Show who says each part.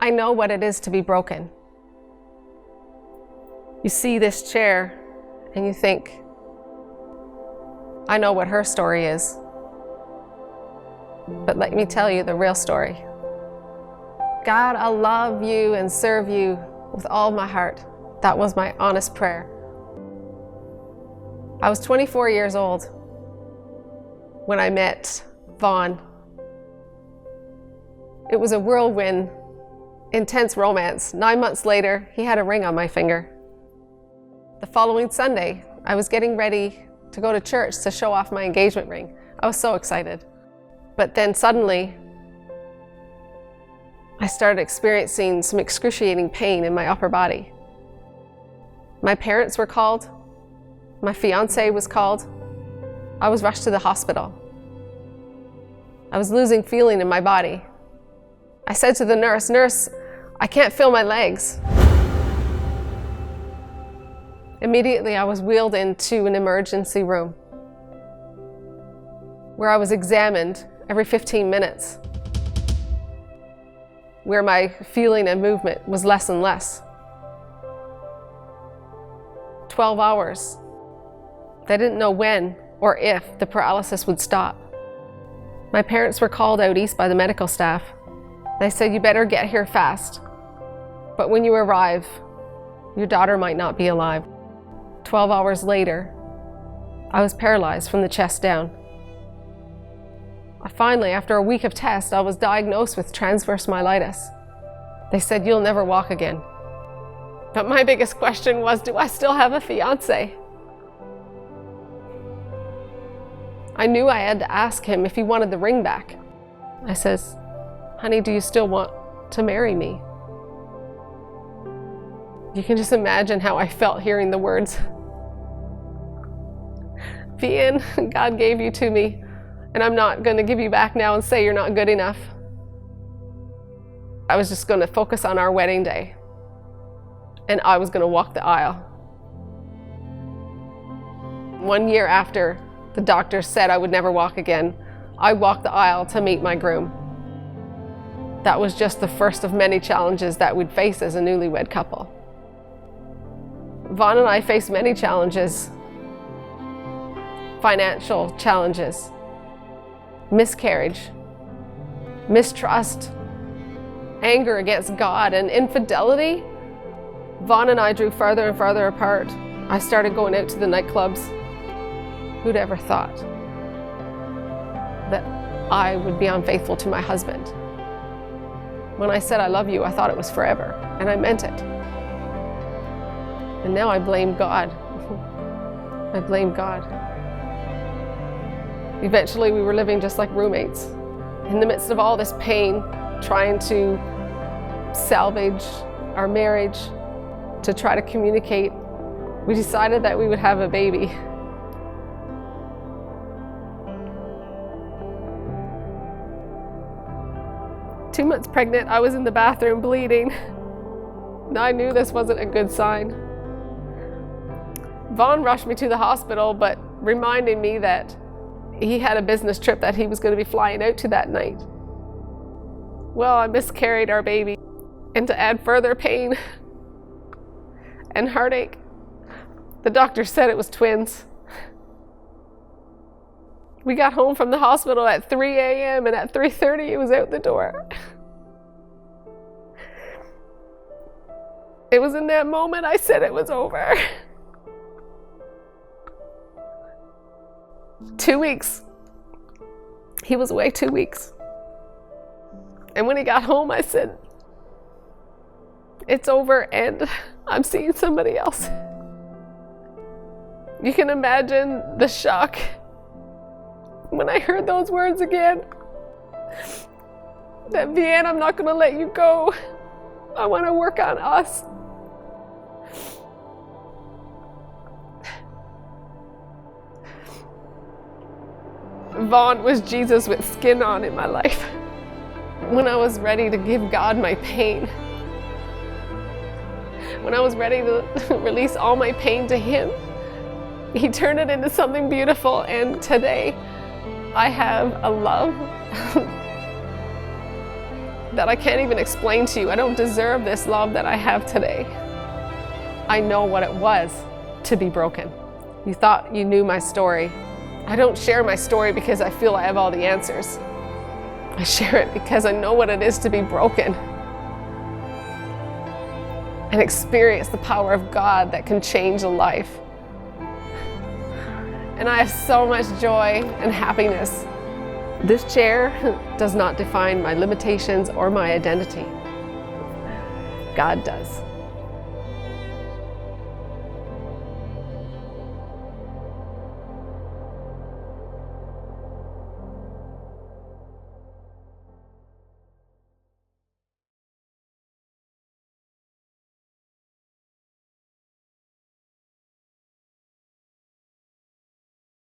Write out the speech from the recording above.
Speaker 1: I know what it is to be broken. You see this chair and you think, I know what her story is. But let me tell you the real story. God, I'll love you and serve you with all my heart. That was my honest prayer. I was 24 years old when I met Vahen. It was a whirlwind, intense romance. 9 months later, he had a ring on my finger. The following Sunday, I was getting ready to go to church to show off my engagement ring. I was so excited. But then suddenly, I started experiencing some excruciating pain in my upper body. My parents were called. My fiance was called. I was rushed to the hospital. I was losing feeling in my body. I said to the nurse, "Nurse, I can't feel my legs." Immediately, I was wheeled into an emergency room where I was examined every 15 minutes, where my feeling and movement was less and less. 12 hours. They didn't know when or if the paralysis would stop. My parents were called out east by the medical staff. They said, "You better get here fast. But when you arrive, your daughter might not be alive." 12 hours later, I was paralyzed from the chest down. Finally, after a week of tests, I was diagnosed with transverse myelitis. They said, "You'll never walk again." But my biggest question was, do I still have a fiance? I knew I had to ask him if he wanted the ring back. I says, "Honey, do you still want to marry me?" You can just imagine how I felt hearing the words. Vahen, God gave you to me, and I'm not going to give you back now and say you're not good enough. I was just going to focus on our wedding day, and I was going to walk the aisle. 1 year after the doctor said I would never walk again, I walked the aisle to meet my groom. That was just the first of many challenges that we'd face as a newlywed couple. Vahen and I faced many challenges. Financial challenges, miscarriage, mistrust, anger against God, and infidelity. Vahen and I drew farther and farther apart. I started going out to the nightclubs. Who'd ever thought that I would be unfaithful to my husband? When I said I love you, I thought it was forever, and I meant it. And now I blame God. I blame God. Eventually, we were living just like roommates. In the midst of all this pain, trying to salvage our marriage, to try to communicate, we decided that we would have a baby. Two months pregnant, I was in the bathroom bleeding. And I knew this wasn't a good sign. Vahen rushed me to the hospital, but reminded me that he had a business trip that he was going to be flying out to that night. Well, I miscarried our baby, and to add further pain and heartache, the doctor said it was twins. We got home from the hospital at 3 a.m. and at 3:30 it was out the door. It was in that moment I said it was over. 2 weeks. He was away 2 weeks. And when he got home, I said, "It's over and I'm seeing somebody else." You can imagine the shock when I heard those words again. That, "Vahen, I'm not going to let you go. I want to work on us." Vahen was Jesus with skin on in my life. When I was ready to give God my pain, when I was ready to release all my pain to Him, He turned it into something beautiful, and today I have a love that I can't even explain to you. I don't deserve this love that I have today. I know what it was to be broken. You thought you knew my story. I don't share my story because I feel I have all the answers. I share it because I know what it is to be broken and experience the power of God that can change a life. And I have so much joy and happiness. This chair does not define my limitations or my identity. God does.